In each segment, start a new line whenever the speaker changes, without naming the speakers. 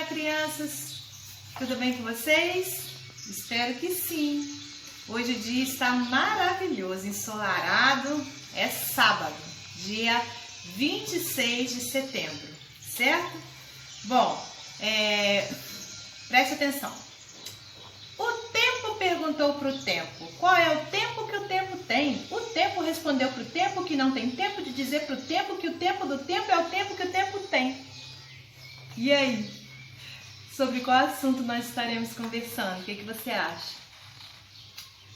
crianças! Tudo bem com vocês? Espero que sim! Hoje o dia está maravilhoso, ensolarado, é sábado, dia 26 de setembro, certo? Bom, preste atenção. O tempo perguntou para o tempo, qual é o tempo que o tempo tem? O tempo respondeu para o tempo que não tem tempo de dizer para o tempo que o tempo do tempo é o tempo que o tempo tem. E aí? Sobre qual assunto nós estaremos conversando? O que você acha?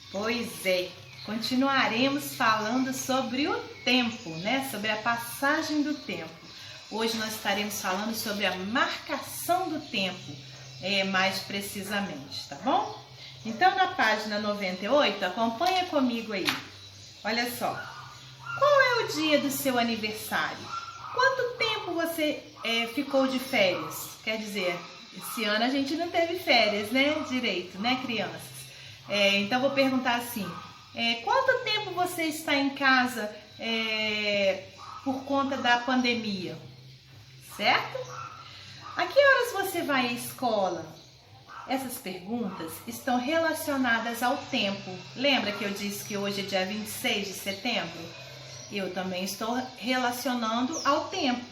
Pois é, continuaremos falando sobre o tempo, né? Sobre a passagem do tempo. Hoje nós estaremos falando sobre a marcação do tempo, mais precisamente, tá bom? Então, na página 98, acompanha comigo aí. Olha só, qual é o dia do seu aniversário? Quanto tempo você ficou de férias? Quer dizer, esse ano a gente não teve férias, né? Direito, né, crianças? Então, vou perguntar assim, quanto tempo você está em casa por conta da pandemia? Certo? A que horas você vai à escola? Essas perguntas estão relacionadas ao tempo. Lembra que eu disse que hoje é dia 26 de setembro? Eu também estou relacionando ao tempo.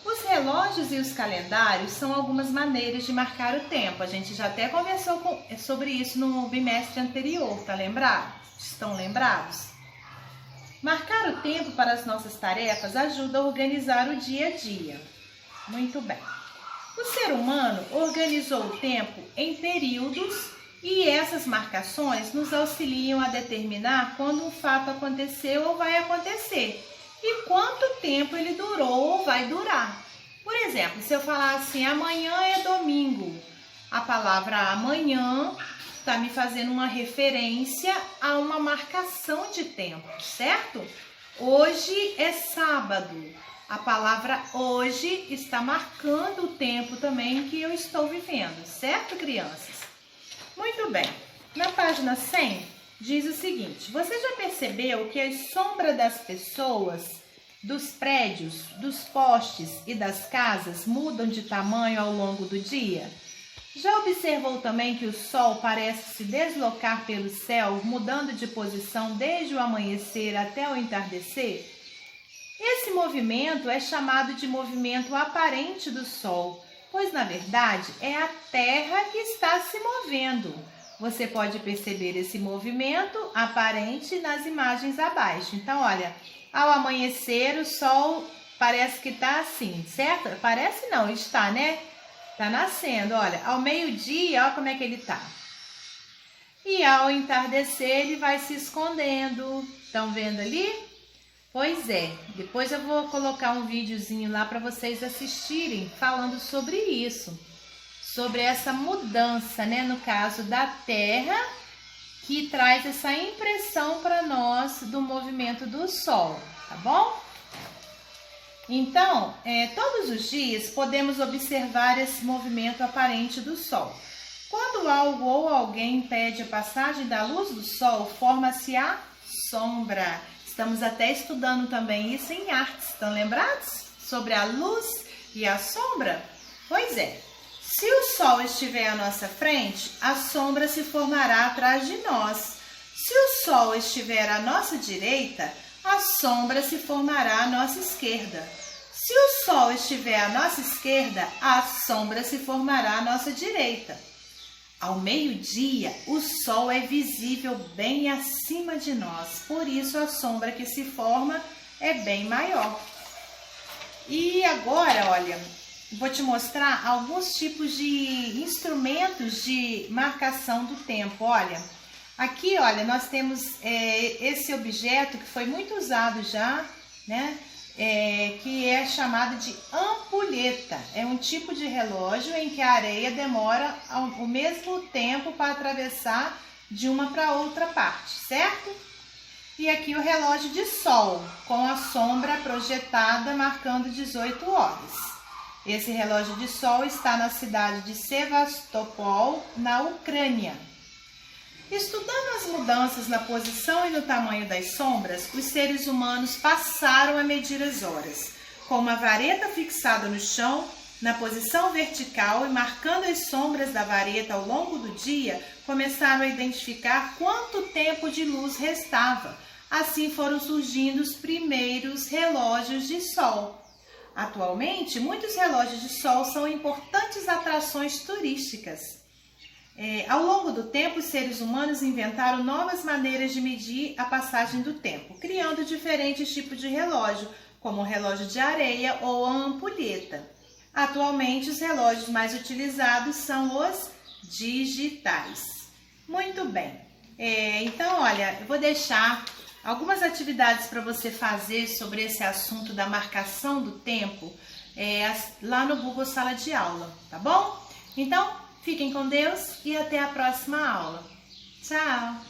Os relógios e os calendários são algumas maneiras de marcar o tempo. A gente já até conversou sobre isso no bimestre anterior, tá lembrado? Estão lembrados? Marcar o tempo para as nossas tarefas ajuda a organizar o dia a dia. Muito bem. O ser humano organizou o tempo em períodos e essas marcações nos auxiliam a determinar quando um fato aconteceu ou vai acontecer e quanto tempo ele durou ou vai durar. Por exemplo, se eu falar assim, amanhã é domingo, a palavra amanhã está me fazendo uma referência a uma marcação de tempo, certo? Hoje é sábado. A palavra hoje está marcando o tempo também que eu estou vivendo, certo, crianças? Muito bem. Na página 100, diz o seguinte, você já percebeu que a sombra das pessoas, dos prédios, dos postes e das casas mudam de tamanho ao longo do dia? Já observou também que o sol parece se deslocar pelo céu, mudando de posição desde o amanhecer até o entardecer? Esse movimento é chamado de movimento aparente do Sol, pois na verdade é a Terra que está se movendo. Você pode perceber esse movimento aparente nas imagens abaixo. Então, olha, ao amanhecer o Sol parece que está assim, certo? Parece não, está, né? Está nascendo, olha, ao meio-dia, olha como é que ele está. E ao entardecer ele vai se escondendo. Estão vendo ali? Pois é, depois eu vou colocar um videozinho lá para vocês assistirem falando sobre isso, sobre essa mudança, né, no caso da Terra, que traz essa impressão para nós do movimento do Sol, tá bom? Então, todos os dias podemos observar esse movimento aparente do Sol. Quando algo ou alguém impede a passagem da luz do Sol, forma-se a sombra. Estamos até estudando também isso em artes, estão lembrados? Sobre a luz e a sombra? Pois é, se o sol estiver à nossa frente, a sombra se formará atrás de nós. Se o sol estiver à nossa direita, a sombra se formará à nossa esquerda. Se o sol estiver à nossa esquerda, a sombra se formará à nossa direita. Ao meio-dia, o sol é visível bem acima de nós, por isso a sombra que se forma é bem maior. E agora, olha, vou te mostrar alguns tipos de instrumentos de marcação do tempo. Olha, aqui, olha, nós temos esse objeto que foi muito usado já, né? Que é chamado de ampulheta. É um tipo de relógio em que a areia demora o mesmo tempo para atravessar de uma para outra parte, certo? E aqui o relógio de sol, com a sombra projetada marcando 18 horas. Esse relógio de sol está na cidade de Sevastopol, na Ucrânia. Estudando as mudanças na posição e no tamanho das sombras, os seres humanos passaram a medir as horas. Com uma vareta fixada no chão, na posição vertical e marcando as sombras da vareta ao longo do dia, começaram a identificar quanto tempo de luz restava. Assim foram surgindo os primeiros relógios de sol. Atualmente, muitos relógios de sol são importantes atrações turísticas. Ao longo do tempo, os seres humanos inventaram novas maneiras de medir a passagem do tempo, criando diferentes tipos de relógio, como o relógio de areia ou a ampulheta. Atualmente, os relógios mais utilizados são os digitais. Muito bem. Então, olha, eu vou deixar algumas atividades para você fazer sobre esse assunto da marcação do tempo lá no Google Sala de Aula, tá bom? Então, fiquem com Deus e até a próxima aula. Tchau!